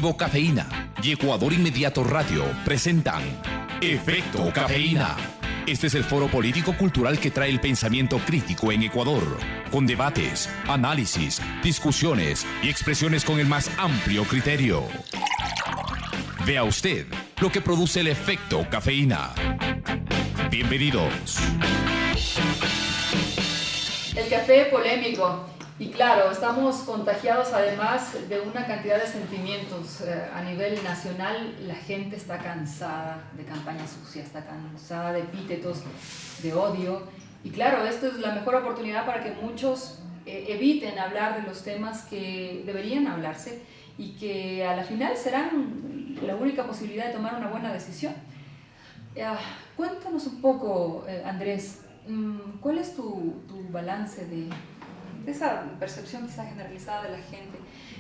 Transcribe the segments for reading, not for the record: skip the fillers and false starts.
Colectivo Cafeína y Ecuador Inmediato Radio presentan Efecto Cafeína. Este es el foro político-cultural que trae el pensamiento crítico en Ecuador, con debates, análisis, discusiones y expresiones con el más amplio criterio. Vea usted lo que produce el efecto cafeína. Bienvenidos. El café polémico. Y claro, estamos contagiados además de una cantidad de sentimientos. A nivel nacional, la gente está cansada de campañas sucias, está cansada de epítetos, de odio. Y claro, esto es la mejor oportunidad para que muchos eviten hablar de los temas que deberían hablarse y que a la final serán la única posibilidad de tomar una buena decisión. Cuéntanos un poco, Andrés, ¿cuál es tu balance de esa percepción quizá generalizada de la gente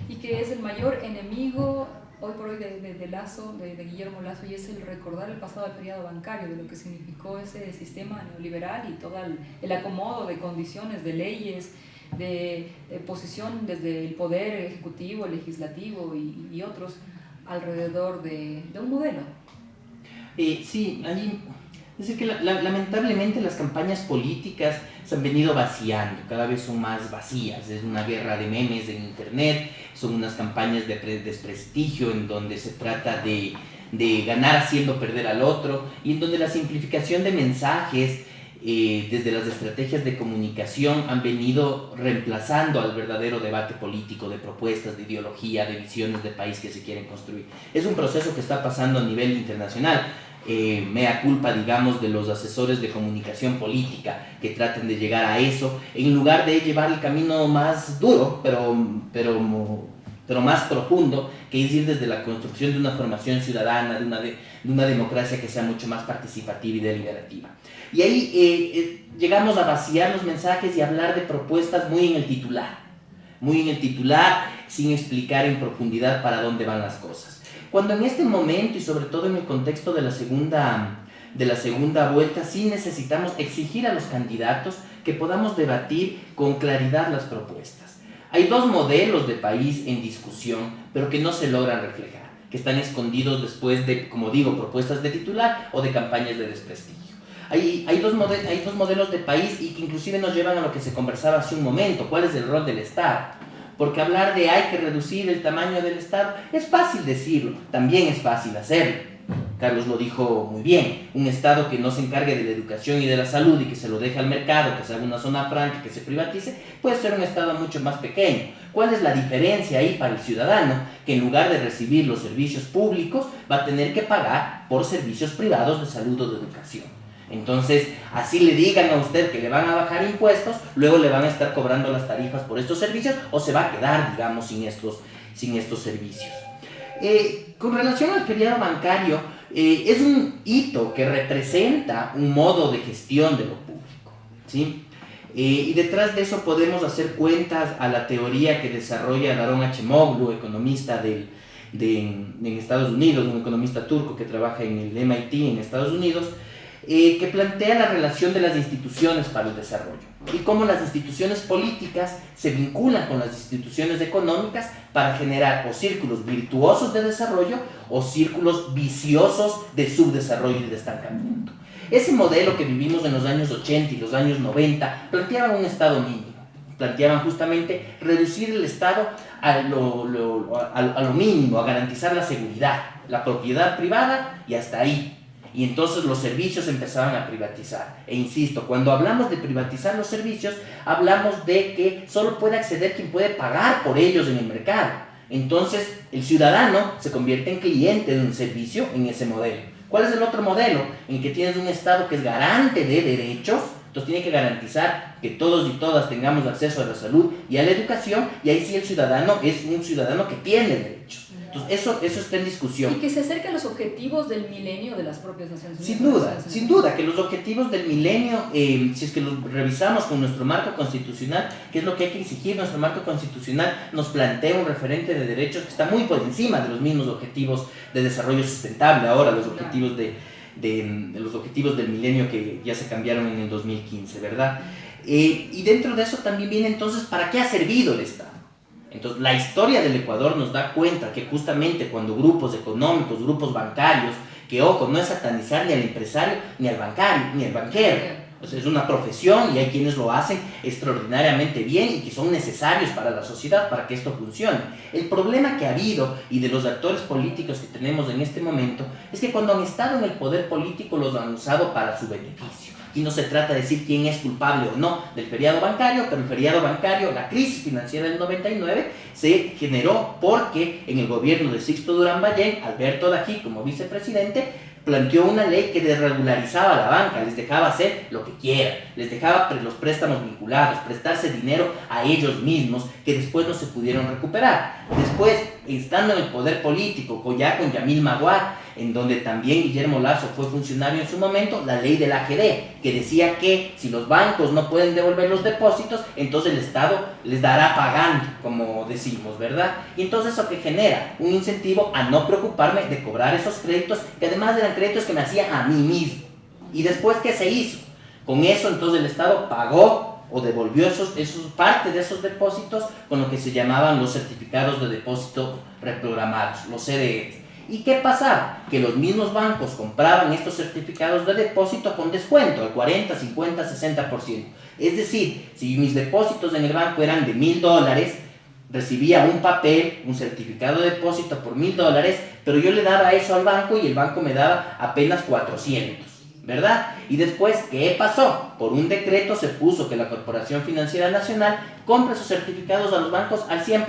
y que es el mayor enemigo hoy por hoy de Lasso, de Guillermo Lasso, y es el recordar el pasado del periodo bancario, de lo que significó ese sistema neoliberal y todo el acomodo de condiciones, de leyes, de posición desde el poder ejecutivo, legislativo y otros alrededor de un modelo? Sí, allí... Es decir, que lamentablemente las campañas políticas se han venido vaciando, cada vez son más vacías, es una guerra de memes en internet, son unas campañas de desprestigio en donde se trata de ganar haciendo perder al otro y en donde la simplificación de mensajes desde las estrategias de comunicación han venido reemplazando al verdadero debate político de propuestas, de ideología, de visiones de país que se quieren construir. Es un proceso que está pasando a nivel internacional. Mea culpa, digamos, de los asesores de comunicación política que traten de llegar a eso, en lugar de llevar el camino más duro, pero más profundo, que es ir desde la construcción de una formación ciudadana, de una democracia que sea mucho más participativa y deliberativa. Y ahí llegamos a vaciar los mensajes y hablar de propuestas muy en el titular, sin explicar en profundidad para dónde van las cosas. Cuando en este momento y sobre todo en el contexto de la segunda vuelta sí necesitamos exigir a los candidatos que podamos debatir con claridad las propuestas. Hay dos modelos de país en discusión, pero que no se logran reflejar, que están escondidos después de, como digo, propuestas de titular o de campañas de desprestigio. Hay dos modelos de país y que inclusive nos llevan a lo que se conversaba hace un momento, cuál es el rol del Estado. Porque hablar de hay que reducir el tamaño del Estado es fácil decirlo, también es fácil hacerlo. Carlos lo dijo muy bien, un Estado que no se encargue de la educación y de la salud y que se lo deje al mercado, que se haga una zona franca, que se privatice, puede ser un Estado mucho más pequeño. ¿Cuál es la diferencia ahí para el ciudadano? Que en lugar de recibir los servicios públicos va a tener que pagar por servicios privados de salud o de educación. Entonces, así le digan a usted que le van a bajar impuestos, luego le van a estar cobrando las tarifas por estos servicios o se va a quedar, digamos, sin estos servicios. Con relación al periodo bancario, es un hito que representa un modo de gestión de lo público, ¿sí? Y detrás de eso podemos hacer cuentas a la teoría que desarrolla Daron Acemoglu, economista en Estados Unidos, un economista turco que trabaja en el MIT en Estados Unidos, que plantea la relación de las instituciones para el desarrollo y cómo las instituciones políticas se vinculan con las instituciones económicas para generar o círculos virtuosos de desarrollo o círculos viciosos de subdesarrollo y de estancamiento. Ese modelo que vivimos en los años 80 y los años 90 planteaba un Estado mínimo, planteaban justamente reducir el Estado a lo mínimo, a garantizar la seguridad, la propiedad privada y hasta ahí. Y entonces los servicios empezaban a privatizar. E insisto, cuando hablamos de privatizar los servicios, hablamos de que solo puede acceder quien puede pagar por ellos en el mercado. Entonces el ciudadano se convierte en cliente de un servicio en ese modelo. ¿Cuál es el otro modelo? En que tienes un Estado que es garante de derechos, entonces tiene que garantizar que todos y todas tengamos acceso a la salud y a la educación, y ahí sí el ciudadano es un ciudadano que tiene derechos. Entonces, eso está en discusión. Y que se acerque a los objetivos del milenio de las propias Naciones Unidas. Sin duda, que los objetivos del milenio, si es que los revisamos con nuestro marco constitucional, que es lo que hay que exigir, nuestro marco constitucional nos plantea un referente de derechos que está muy por encima de los mismos objetivos de desarrollo sustentable, ahora los objetivos los objetivos del milenio que ya se cambiaron en el 2015, ¿verdad? Y dentro de eso también viene entonces, ¿para qué ha servido el Estado? Entonces, la historia del Ecuador nos da cuenta que justamente cuando grupos económicos, grupos bancarios, que ojo, no es satanizar ni al empresario, ni al bancario, ni al banquero. O sea, es una profesión y hay quienes lo hacen extraordinariamente bien y que son necesarios para la sociedad, para que esto funcione. El problema que ha habido y de los actores políticos que tenemos en este momento es que cuando han estado en el poder político los han usado para su beneficio. Y no se trata de decir quién es culpable o no del feriado bancario, pero el feriado bancario, la crisis financiera del 99, se generó porque en el gobierno de Sixto Durán Ballén, Alberto Dají como vicepresidente, planteó una ley que desregularizaba a la banca, les dejaba hacer lo que quieran, les dejaba los préstamos vinculados, prestarse dinero a ellos mismos que después no se pudieron recuperar. Después, estando en el poder político, ya con Yamil Maguad, en donde también Guillermo Lasso fue funcionario en su momento, la ley de la AGD, que decía que si los bancos no pueden devolver los depósitos, entonces el Estado les dará pagando, como decimos, ¿verdad? Y entonces eso que genera un incentivo a no preocuparme de cobrar esos créditos, que además eran créditos que me hacía a mí mismo. Y después, ¿qué se hizo? Con eso entonces el Estado pagó o devolvió parte de esos depósitos con lo que se llamaban los certificados de depósito reprogramados, los CDR. ¿Y qué pasaba? Que los mismos bancos compraban estos certificados de depósito con descuento, al 40, 50, 60%. Es decir, si mis depósitos en el banco eran de $1,000, recibía un papel, un certificado de depósito por $1,000, pero yo le daba eso al banco y el banco me daba apenas 400, ¿verdad? Y después, ¿qué pasó? Por un decreto se puso que la Corporación Financiera Nacional compre sus certificados a los bancos al 100%.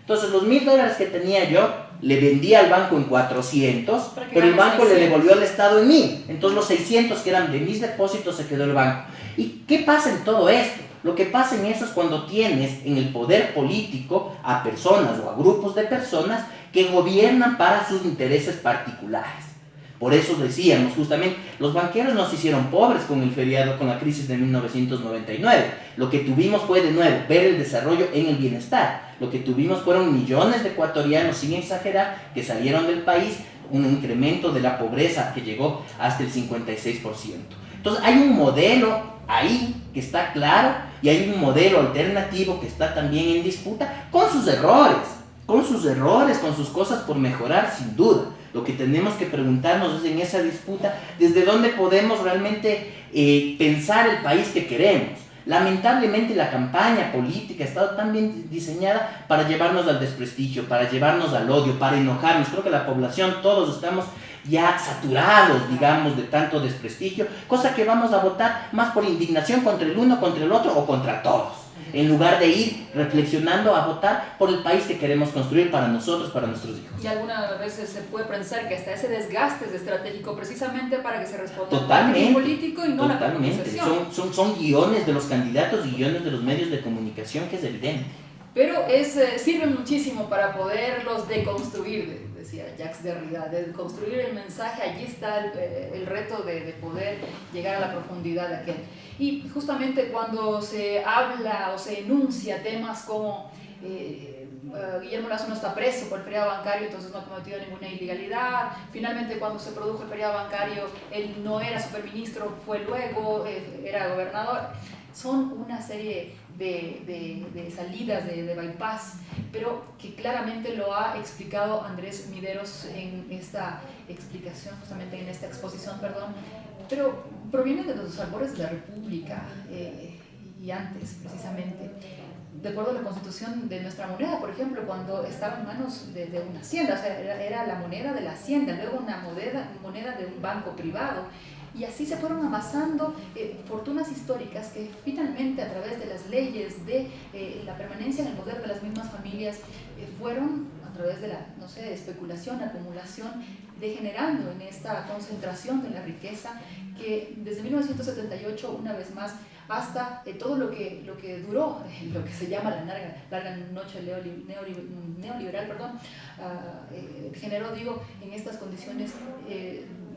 Entonces, los $1,000 que tenía yo, le vendía al banco en 400, pero el banco 600. Le devolvió al Estado en 1,000. Entonces, los 600 que eran de mis depósitos se quedó el banco. ¿Y qué pasa en todo esto? Lo que pasa en eso es cuando tienes en el poder político a personas o a grupos de personas que gobiernan para sus intereses particulares. Por eso decíamos justamente, los banqueros nos hicieron pobres con el feriado, con la crisis de 1999. Lo que tuvimos fue de nuevo ver el desarrollo en el bienestar. Lo que tuvimos fueron millones de ecuatorianos, sin exagerar, que salieron del país, un incremento de la pobreza que llegó hasta el 56%. Entonces hay un modelo ahí que está claro y hay un modelo alternativo que está también en disputa con sus errores, con sus cosas por mejorar sin duda. Lo que tenemos que preguntarnos es en esa disputa, ¿desde dónde podemos realmente pensar el país que queremos? Lamentablemente la campaña política ha estado tan bien diseñada para llevarnos al desprestigio, para llevarnos al odio, para enojarnos. Creo que la población, todos estamos ya saturados, digamos, de tanto desprestigio, cosa que vamos a votar más por indignación contra el uno, contra el otro o contra todos, en lugar de ir reflexionando a votar por el país que queremos construir para nosotros, para nuestros hijos. Y algunas veces se puede pensar que hasta ese desgaste es estratégico precisamente para que se responda totalmente, al político y no totalmente. A la política. Son guiones de los candidatos y guiones de los medios de comunicación que es evidente. Pero sirve muchísimo para poderlos deconstruir, decía Jacques Derrida, de construir el mensaje. Allí está el reto de poder llegar a la profundidad de aquel. Y justamente cuando se habla o se enuncia temas como Guillermo Lasso no está preso por el feriado bancario, entonces no ha cometido ninguna ilegalidad. Finalmente, cuando se produjo el feriado bancario, él no era superministro, fue luego, era gobernador. Son una serie de salidas de bypass, pero que claramente lo ha explicado Andrés Mideros en esta explicación, justamente en esta exposición, perdón, pero provienen de los albores de la República y antes, precisamente. De acuerdo a la constitución de nuestra moneda, por ejemplo, cuando estaba en manos de una hacienda, o sea, era la moneda de la hacienda, luego una moneda de un banco privado, y así se fueron amasando fortunas históricas que finalmente, a través de las leyes de la permanencia en el poder de las mismas familias, fueron, a través de la, no sé, especulación, acumulación, degenerando en esta concentración de la riqueza que desde 1978, una vez más, hasta todo lo que duró, lo que se llama la larga noche neoliberal, generó, digo, en estas condiciones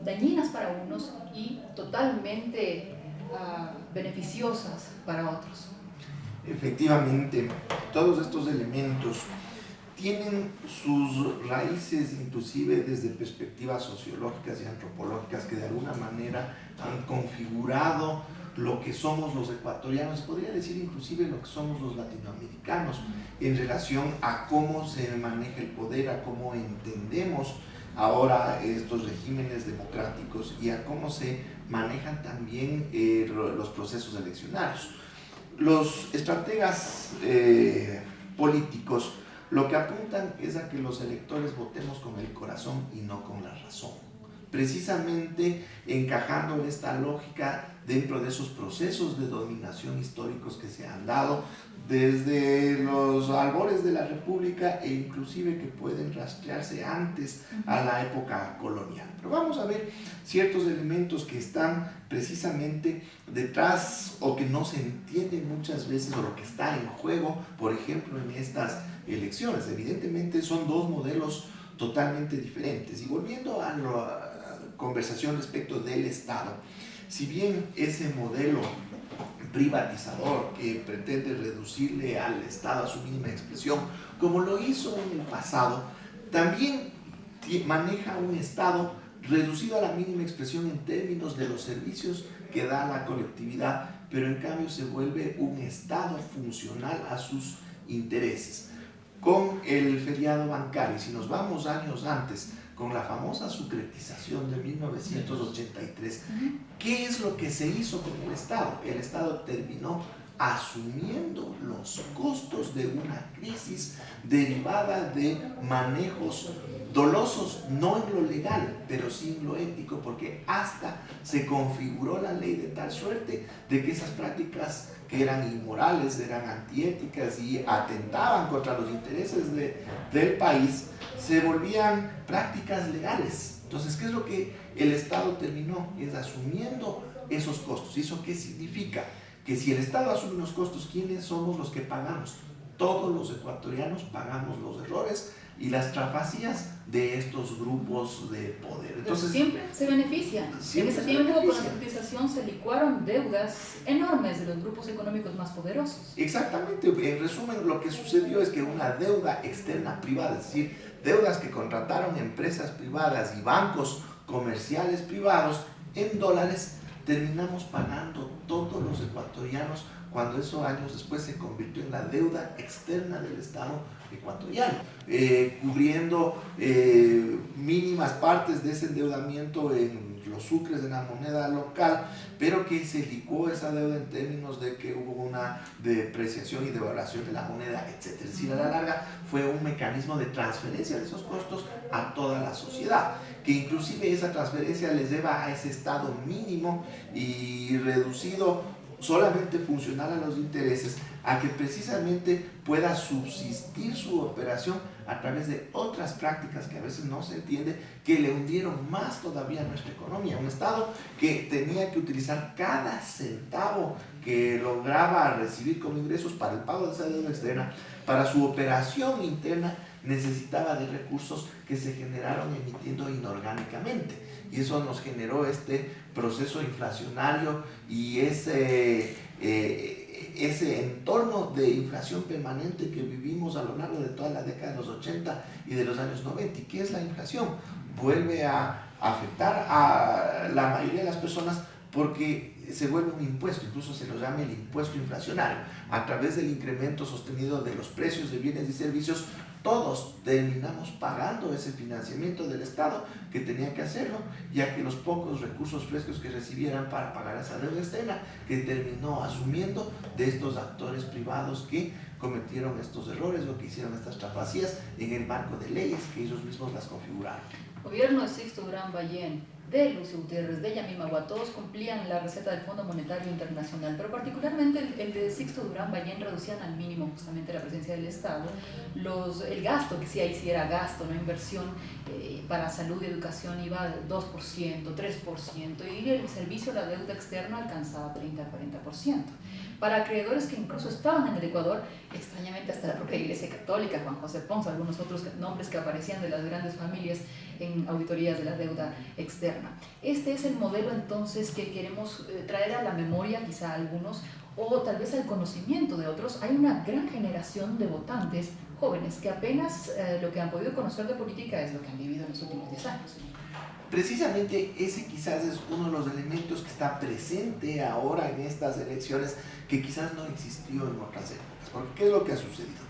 dañinas para unos y totalmente beneficiosas para otros. Efectivamente, todos estos elementos tienen sus raíces inclusive desde perspectivas sociológicas y antropológicas que de alguna manera han configurado lo que somos los ecuatorianos, podría decir inclusive lo que somos los latinoamericanos, en relación a cómo se maneja el poder, a cómo entendemos ahora estos regímenes democráticos y a cómo se manejan también los procesos eleccionarios. Los estrategas políticos lo que apuntan es a que los electores votemos con el corazón y no con la razón, precisamente encajando en esta lógica dentro de esos procesos de dominación históricos que se han dado desde los albores de la República e inclusive que pueden rastrearse antes a la época colonial. Pero vamos a ver ciertos elementos que están precisamente detrás o que no se entienden muchas veces, o lo que está en juego, por ejemplo, en estas elecciones. Evidentemente son dos modelos totalmente diferentes. Y volviendo a la conversación respecto del Estado, si bien ese modelo privatizador que pretende reducirle al Estado a su mínima expresión, como lo hizo en el pasado, también maneja un Estado reducido a la mínima expresión en términos de los servicios que da a la colectividad, pero en cambio se vuelve un Estado funcional a sus intereses. Con el feriado bancario, si nos vamos años antes, con la famosa sucretización de 1983, ¿qué es lo que se hizo con el Estado? El Estado terminó asumiendo los costos de una crisis derivada de manejos dolosos, no en lo legal, pero sí en lo ético, porque hasta se configuró la ley de tal suerte de que esas prácticas que eran inmorales, eran antiéticas y atentaban contra los intereses del país, se volvían prácticas legales. Entonces, ¿qué es lo que el Estado terminó? Es asumiendo esos costos. ¿Y eso qué significa? Que si el Estado asume los costos, ¿quiénes somos los que pagamos? Todos los ecuatorianos pagamos los errores y las trafacías de estos grupos de poder. Entonces, siempre se benefician. En ese tiempo, con la privatización, se licuaron deudas enormes de los grupos económicos más poderosos. Exactamente. En resumen, lo que sucedió es que una deuda externa privada, es decir, deudas que contrataron empresas privadas y bancos comerciales privados en dólares, terminamos pagando todos los ecuatorianos, cuando eso años después se convirtió en la deuda externa del Estado ecuatoriano, cubriendo mínimas partes de ese endeudamiento en los sucres de la moneda local, pero que se licuó esa deuda en términos de que hubo una depreciación y devaluación de la moneda, etc. Es decir, a la larga fue un mecanismo de transferencia de esos costos a toda la sociedad, que inclusive esa transferencia les lleva a ese estado mínimo y reducido, solamente funcional a los intereses, a que precisamente pueda subsistir su operación a través de otras prácticas que a veces no se entiende, que le hundieron más todavía a nuestra economía. Un Estado que tenía que utilizar cada centavo que lograba recibir como ingresos para el pago de esa deuda externa, para su operación interna, necesitaba de recursos que se generaron emitiendo inorgánicamente, y eso nos generó este proceso inflacionario y ese entorno de inflación permanente que vivimos a lo largo de toda la década de los 80 y de los años 90. ¿Y qué es la inflación? Vuelve a afectar a la mayoría de las personas porque se vuelve un impuesto, incluso se lo llama el impuesto inflacionario, a través del incremento sostenido de los precios de bienes y servicios. Todos terminamos pagando ese financiamiento del Estado que tenía que hacerlo, ya que los pocos recursos frescos que recibieran para pagar esa deuda externa, que terminó asumiendo de estos actores privados que cometieron estos errores o que hicieron estas trafacías en el marco de leyes que ellos mismos las configuraron. Gobierno de Sixto Durán Ballén, de Lucio Gutiérrez, de Yamimagua, todos cumplían la receta del Fondo Monetario Internacional, pero particularmente el de Sixto Durán Ballén reducían al mínimo justamente la presencia del Estado, el gasto, que sí ahí sí era gasto, no inversión, para salud y educación iba del 2%, 3%, y el servicio a la deuda externa alcanzaba 30-40%. Para acreedores que incluso estaban en el Ecuador, extrañamente hasta la propia Iglesia Católica, Juan José Ponce, algunos otros nombres que aparecían de las grandes familias en auditorías de la deuda externa. Este es el modelo entonces que queremos traer a la memoria quizá a algunos, o tal vez al conocimiento de otros. Hay una gran generación de votantes jóvenes que apenas lo que han podido conocer de política es lo que han vivido en los últimos 10 años. Precisamente ese quizás es uno de los elementos que está presente ahora en estas elecciones que quizás no existió en otras épocas. Porque ¿qué es lo que ha sucedido?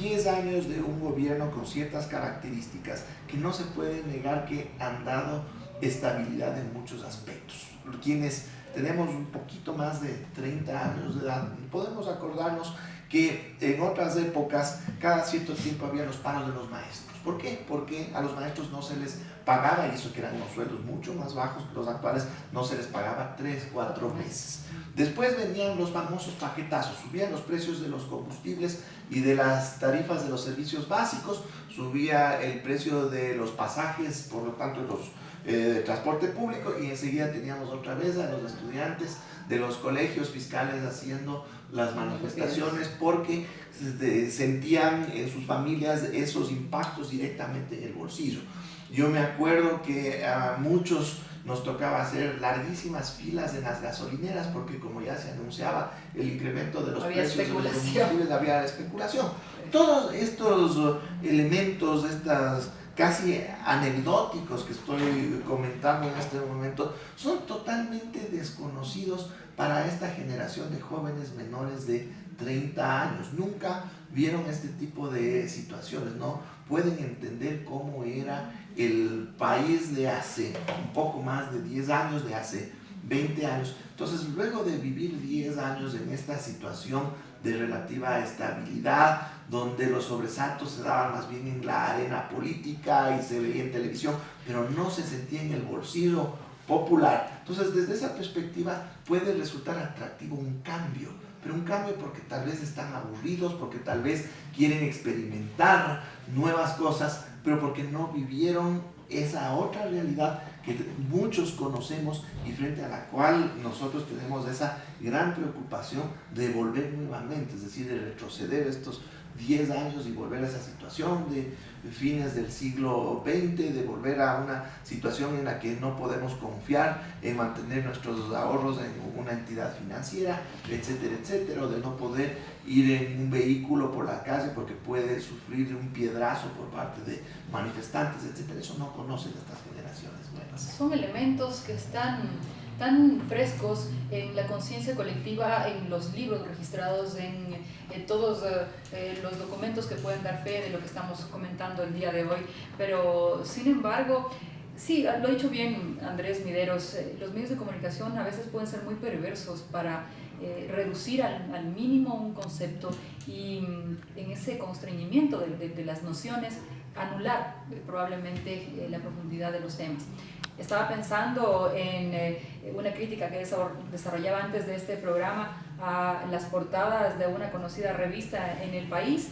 10 años de un gobierno con ciertas características que no se puede negar que han dado estabilidad en muchos aspectos. Quienes tenemos un poquito más de 30 años de edad, podemos acordarnos que en otras épocas cada cierto tiempo había los paros de los maestros. ¿Por qué? Porque a los maestros no se les pagaba, y eso que eran unos sueldos mucho más bajos que los actuales, no se les pagaba 3, 4 meses. Después venían los famosos paquetazos, subían los precios de los combustibles y de las tarifas de los servicios básicos, subía el precio de los pasajes, por lo tanto de transporte público, y enseguida teníamos otra vez a los estudiantes de los colegios fiscales haciendo las manifestaciones porque sentían en sus familias esos impactos directamente en el bolsillo. Yo me acuerdo que a muchos nos tocaba hacer larguísimas filas en las gasolineras porque, como ya se anunciaba, el incremento de los precios de los combustibles, había especulación. Todos estos elementos, estas casi anecdóticos que estoy comentando en este momento, son totalmente desconocidos para esta generación de jóvenes menores de 30 años. Nunca vieron este tipo de situaciones, no pueden entender cómo era el país de hace un poco más de 10 años, de hace 20 años. Entonces, luego de vivir 10 años en esta situación de relativa estabilidad, donde los sobresaltos se daban más bien en la arena política y se veía en televisión, pero no se sentía en el bolsillo popular. Entonces, desde esa perspectiva puede resultar atractivo un cambio, pero un cambio porque tal vez están aburridos, porque tal vez quieren experimentar nuevas cosas, pero porque no vivieron esa otra realidad que muchos conocemos y frente a la cual nosotros tenemos esa gran preocupación de volver nuevamente, es decir, de retroceder estos 10 años y volver a esa situación de fines del siglo XX, de volver a una situación en la que no podemos confiar en mantener nuestros ahorros en una entidad financiera, etcétera, etcétera, o de no poder ir en un vehículo por la calle porque puede sufrir un piedrazo por parte de manifestantes, etcétera. Eso no conocen estas generaciones nuevas. Son elementos que están tan frescos en la conciencia colectiva, en los libros registrados, en todos los documentos que pueden dar fe de lo que estamos comentando el día de hoy. Pero, sin embargo, sí, lo ha dicho bien Andrés Mideros, los medios de comunicación a veces pueden ser muy perversos para reducir al mínimo un concepto y en ese constreñimiento de las nociones anular probablemente la profundidad de los temas. Estaba pensando en una crítica que desarrollaba antes de este programa a las portadas de una conocida revista en el país.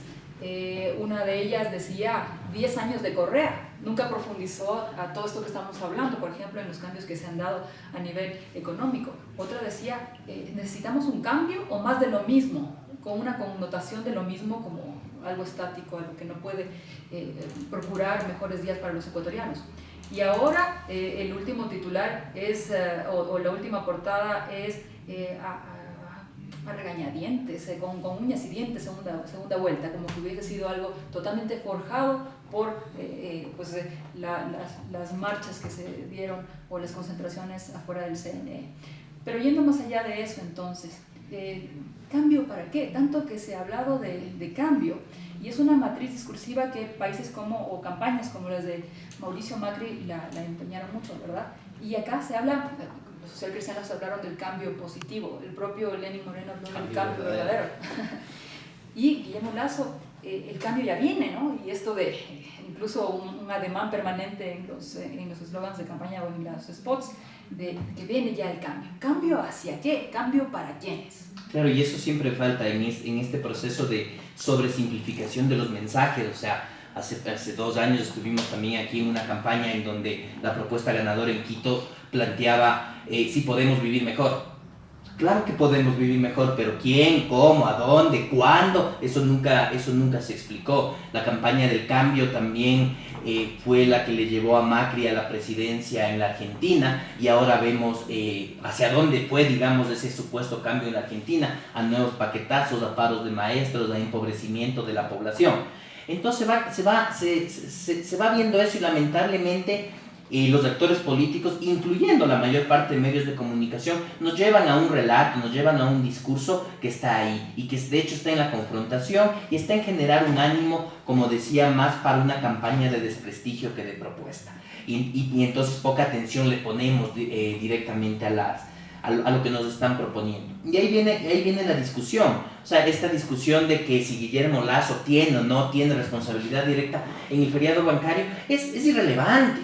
Una de ellas decía 10 años de Correa. Nunca profundizó a todo esto que estamos hablando, por ejemplo, en los cambios que se han dado a nivel económico. Otra decía, necesitamos un cambio o más de lo mismo, con una connotación de lo mismo como algo estático, algo que no puede procurar mejores días para los ecuatorianos. Y ahora el último titular es, o la última portada es a regañadientes, con uñas y dientes, segunda vuelta, como que hubiese sido algo totalmente forjado por pues, las marchas que se dieron o las concentraciones afuera del CNE. Pero yendo más allá de eso, entonces, ¿cambio para qué? Tanto que se ha hablado de cambio, y es una matriz discursiva que países o campañas como las de Mauricio Macri la empeñaron mucho, ¿verdad? Y acá se habla, los socialcristianos hablaron del cambio positivo, el propio Lenín Moreno habló del cambio verdadero. Y Guillermo Lasso, el cambio ya viene, ¿no? Y esto de incluso un ademán permanente en los eslogans de campaña o en los spots, de que viene ya el cambio. ¿Cambio hacia qué? ¿Cambio para quiénes? Claro, y eso siempre falta en este proceso de sobresimplificación de los mensajes. O sea, hace 2 años estuvimos también aquí en una campaña en donde la propuesta ganadora en Quito planteaba si podemos vivir mejor. Claro que podemos vivir mejor, pero ¿quién? ¿Cómo? ¿A dónde? ¿Cuándo? Eso nunca se explicó. La campaña del cambio también fue la que le llevó a Macri a la presidencia en la Argentina, y ahora vemos hacia dónde fue, digamos, ese supuesto cambio en la Argentina, a nuevos paquetazos, a paros de maestros, a empobrecimiento de la población. Entonces se va viendo eso, y lamentablemente los actores políticos, incluyendo la mayor parte de medios de comunicación, nos llevan a un relato, nos llevan a un discurso que está ahí y que de hecho está en la confrontación y está en generar un ánimo, como decía, más para una campaña de desprestigio que de propuesta. Y entonces poca atención le ponemos directamente a lo que nos están proponiendo. Y ahí viene la discusión, o sea, esta discusión de que si Guillermo Lasso tiene o no tiene responsabilidad directa en el feriado bancario es irrelevante,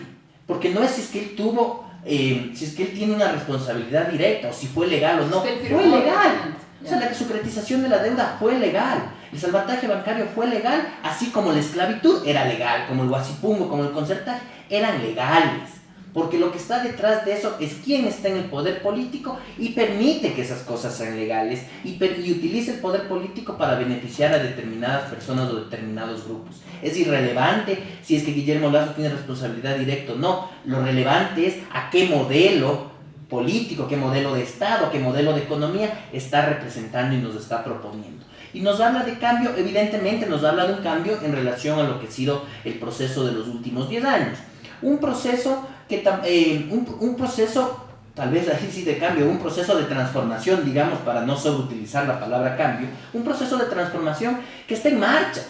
porque no es si es que él tuvo, si es que él tiene una responsabilidad directa o si fue legal o no, fue legal. O sea, la securitización de la deuda fue legal, el salvataje bancario fue legal, así como la esclavitud era legal, como el guasipungo, como el concertaje, eran legales. Porque lo que está detrás de eso es quién está en el poder político y permite que esas cosas sean legales y utiliza el poder político para beneficiar a determinadas personas o determinados grupos. Es irrelevante si es que Guillermo Lasso tiene responsabilidad directa o no. Lo relevante es a qué modelo político, qué modelo de Estado, qué modelo de economía está representando y nos está proponiendo. Y nos habla de cambio, evidentemente nos habla de un cambio en relación a lo que ha sido el proceso de los últimos 10 años. Un proceso un proceso, tal vez así sí de cambio, un proceso de transformación, digamos, para no sobreutilizar la palabra cambio, un proceso de transformación que está en marcha,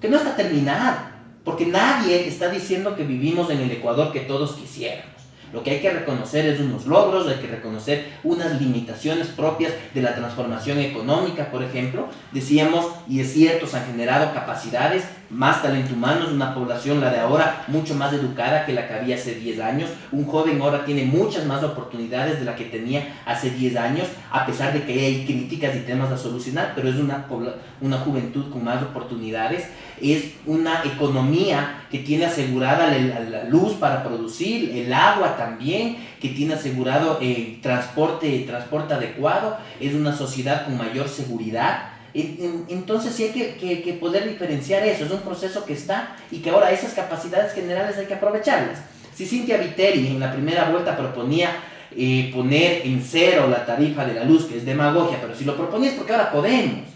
que no está terminado, porque nadie está diciendo que vivimos en el Ecuador que todos quisiéramos. Lo que hay que reconocer es unos logros, hay que reconocer unas limitaciones propias de la transformación económica, por ejemplo. Decíamos, y es cierto, se han generado capacidades, más talento humano, una población, la de ahora, mucho más educada que la que había hace 10 años. Un joven ahora tiene muchas más oportunidades de la que tenía hace 10 años, a pesar de que hay críticas y temas a solucionar, pero es una juventud con más oportunidades. Es una economía que tiene asegurada la luz para producir, el agua también, que tiene asegurado el transporte adecuado, es una sociedad con mayor seguridad. Entonces sí hay que poder diferenciar eso, es un proceso que está y que ahora esas capacidades generales hay que aprovecharlas. Si Cynthia Viteri en la primera vuelta proponía poner en cero la tarifa de la luz, que es demagogia, pero si lo proponía es porque ahora podemos.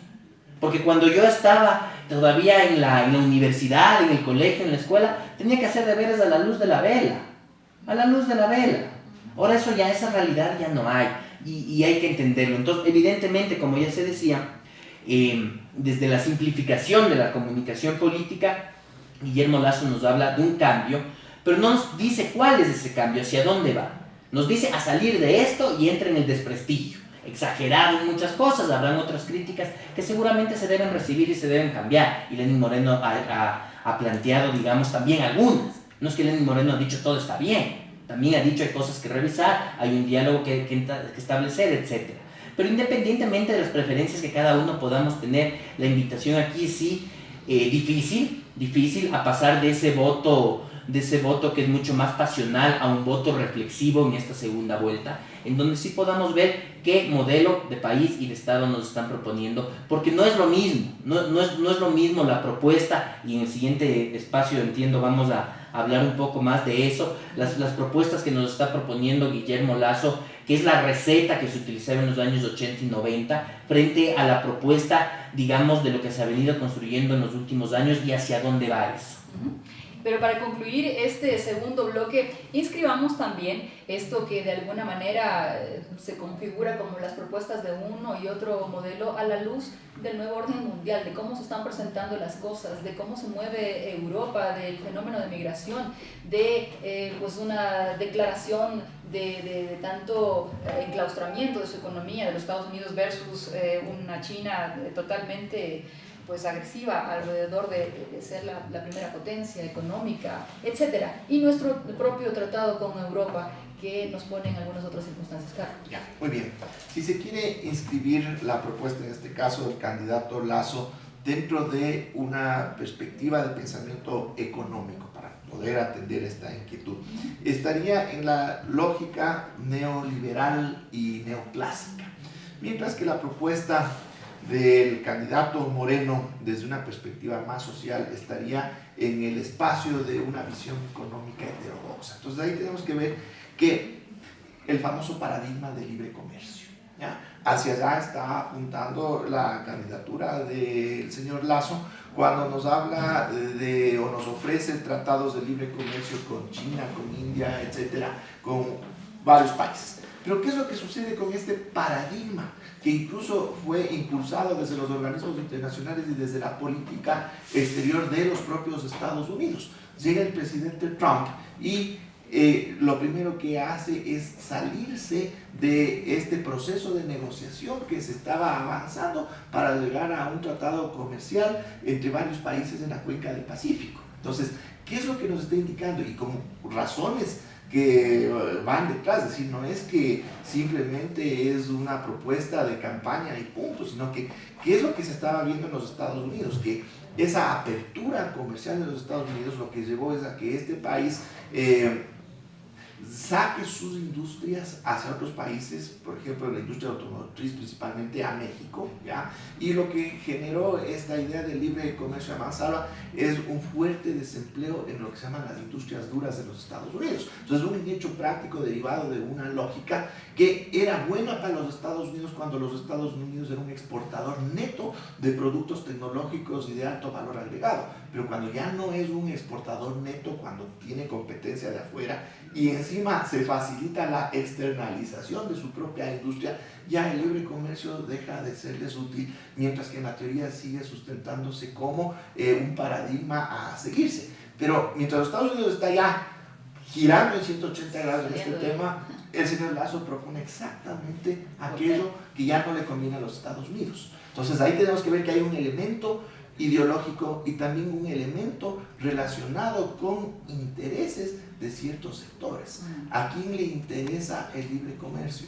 Porque cuando yo estaba todavía en la universidad, en el colegio, en la escuela, tenía que hacer deberes a la luz de la vela. A la luz de la vela. Ahora esa realidad ya no hay. Y hay que entenderlo. Entonces, evidentemente, como ya se decía, desde la simplificación de la comunicación política, Guillermo Lasso nos habla de un cambio, pero no nos dice cuál es ese cambio, hacia dónde va. Nos dice a salir de esto y entra en el desprestigio. Exagerado en muchas cosas, habrán otras críticas que seguramente se deben recibir y se deben cambiar. Y Lenín Moreno ha planteado, digamos, también algunas. No es que Lenín Moreno ha dicho todo está bien, también ha dicho hay cosas que revisar, hay un diálogo que establecer, etc. Pero independientemente de las preferencias que cada uno podamos tener, la invitación aquí sí, difícil a pasar de ese voto que es mucho más pasional a un voto reflexivo en esta segunda vuelta, en donde sí podamos ver qué modelo de país y de Estado nos están proponiendo, porque no es lo mismo, no es lo mismo la propuesta, y en el siguiente espacio, entiendo, vamos a hablar un poco más de eso, las propuestas que nos está proponiendo Guillermo Lasso, que es la receta que se utilizaba en los años 80 y 90, frente a la propuesta, digamos, de lo que se ha venido construyendo en los últimos años y hacia dónde va eso. Pero para concluir este segundo bloque, inscribamos también esto que de alguna manera se configura como las propuestas de uno y otro modelo a la luz del nuevo orden mundial, de cómo se están presentando las cosas, de cómo se mueve Europa, del fenómeno de migración, de pues una declaración de tanto enclaustramiento de su economía de los Estados Unidos versus una China totalmente pues agresiva alrededor de ser la primera potencia económica, etc. Y nuestro propio tratado con Europa, que nos pone en algunas otras circunstancias. Claro. Ya, muy bien. Si se quiere inscribir la propuesta, en este caso del candidato Lasso, dentro de una perspectiva de pensamiento económico, para poder atender esta inquietud, estaría en la lógica neoliberal y neoclásica, mientras que la propuesta del candidato Moreno, desde una perspectiva más social, estaría en el espacio de una visión económica heterodoxa. Entonces ahí tenemos que ver que el famoso paradigma de libre comercio, ¿ya? Hacia allá está apuntando la candidatura del señor Lasso cuando nos habla o nos ofrece tratados de libre comercio con China, con India, etcétera, con varios países. Pero ¿qué es lo que sucede con este paradigma que incluso fue impulsado desde los organismos internacionales y desde la política exterior de los propios Estados Unidos? Llega el presidente Trump y lo primero que hace es salirse de este proceso de negociación que se estaba avanzando para llegar a un tratado comercial entre varios países en la cuenca del Pacífico. Entonces, ¿qué es lo que nos está indicando? Y con razones que van detrás, es decir, no es que simplemente es una propuesta de campaña y punto, sino que ¿qué es lo que se estaba viendo en los Estados Unidos? Que esa apertura comercial de los Estados Unidos lo que llevó es a que este país saque sus industrias hacia otros países, por ejemplo la industria automotriz principalmente a México, ¿ya? Y lo que generó esta idea de libre comercio a mansalva es un fuerte desempleo en lo que se llaman las industrias duras de los Estados Unidos. Entonces un hecho práctico derivado de una lógica que era buena para los Estados Unidos cuando los Estados Unidos era un exportador neto de productos tecnológicos y de alto valor agregado, pero cuando ya no es un exportador neto, cuando tiene competencia de afuera y encima se facilita la externalización de su propia industria, ya el libre comercio deja de serles útil, mientras que en la teoría sigue sustentándose como un paradigma a seguirse. Pero mientras los Estados Unidos está ya girando en 180 grados en este tema, el señor Lasso propone exactamente aquello que ya no le conviene a los Estados Unidos. Entonces ahí tenemos que ver que hay un elemento ideológico y también un elemento relacionado con intereses de ciertos sectores. ¿A quién le interesa el libre comercio?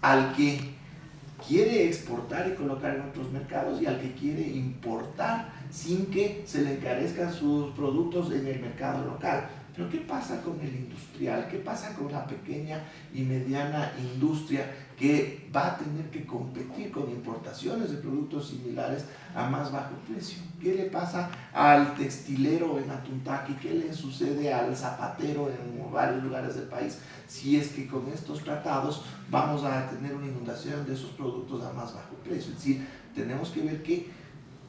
Al que quiere exportar y colocar en otros mercados y al que quiere importar sin que se le encarezcan sus productos en el mercado local. Pero ¿qué pasa con el industrial? ¿Qué pasa con la pequeña y mediana industria que va a tener que competir con importaciones de productos similares a más bajo precio? ¿Qué le pasa al textilero en Atuntaqui? ¿Qué le sucede al zapatero en varios lugares del país? Si es que con estos tratados vamos a tener una inundación de esos productos a más bajo precio. Es decir, tenemos que ver que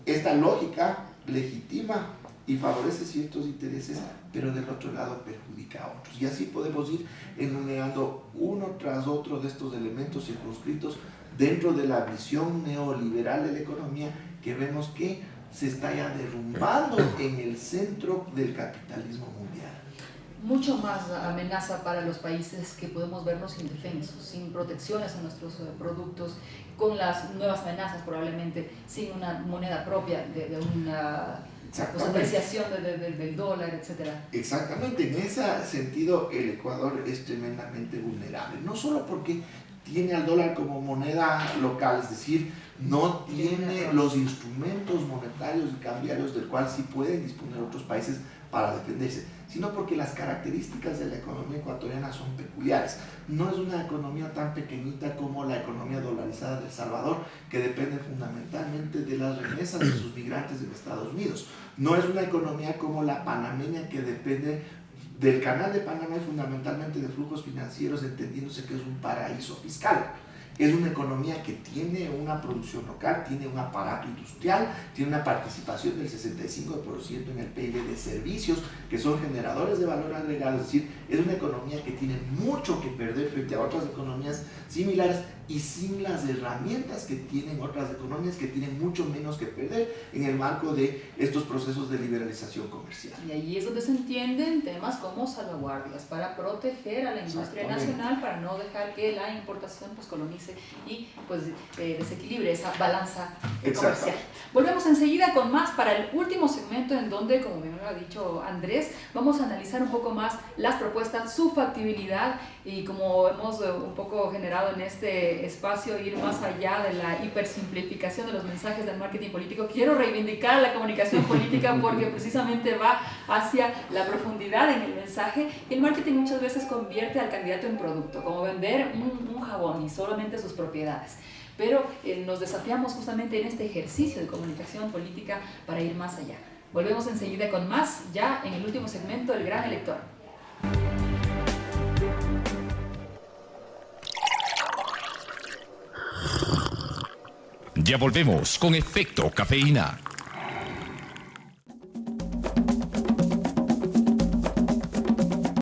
esta lógica legitima y favorece ciertos intereses, pero del otro lado perjudica a otros. Y así podemos ir enumerando uno tras otro de estos elementos circunscritos dentro de la visión neoliberal de la economía que vemos que se está ya derrumbando en el centro del capitalismo mundial. Mucho más amenaza para los países que podemos vernos indefensos, sin protecciones a nuestros productos, con las nuevas amenazas probablemente, sin una moneda propia de una apreciación del dólar, etc. Exactamente, en ese sentido el Ecuador es tremendamente vulnerable, no solo porque tiene al dólar como moneda local, es decir, no tiene los instrumentos monetarios y cambiarios del cual sí pueden disponer otros países para defenderse, sino porque las características de la economía ecuatoriana son peculiares. No es una economía tan pequeñita como la economía dolarizada de El Salvador, que depende fundamentalmente de las remesas de sus migrantes en Estados Unidos. No es una economía como la panameña, que depende del canal de Panamá y fundamentalmente de flujos financieros, entendiéndose que es un paraíso fiscal. Es una economía que tiene una producción local, tiene un aparato industrial, tiene una participación del 65% en el PIB de servicios, que son generadores de valor agregado. Es decir, es una economía que tiene mucho que perder frente a otras economías similares y sin las herramientas que tienen otras economías que tienen mucho menos que perder en el marco de estos procesos de liberalización comercial. Y ahí es donde se entienden temas como salvaguardias para proteger a la industria nacional, para no dejar que la importación pues colonice y pues desequilibre esa balanza comercial. Volvemos enseguida con más para el último segmento, en donde, como bien lo ha dicho Andrés, vamos a analizar un poco más las propuestas, su factibilidad, y como hemos un poco generado en este espacio, ir más allá de la hipersimplificación de los mensajes del marketing político. Quiero reivindicar la comunicación política porque precisamente va hacia la profundidad en el mensaje, y el marketing muchas veces convierte al candidato en producto, como vender un jabón y solamente sus propiedades. Pero nos desafiamos justamente en este ejercicio de comunicación política para ir más allá. Volvemos enseguida con más, ya en el último segmento, El Gran Elector. Ya volvemos con Efecto Cafeína.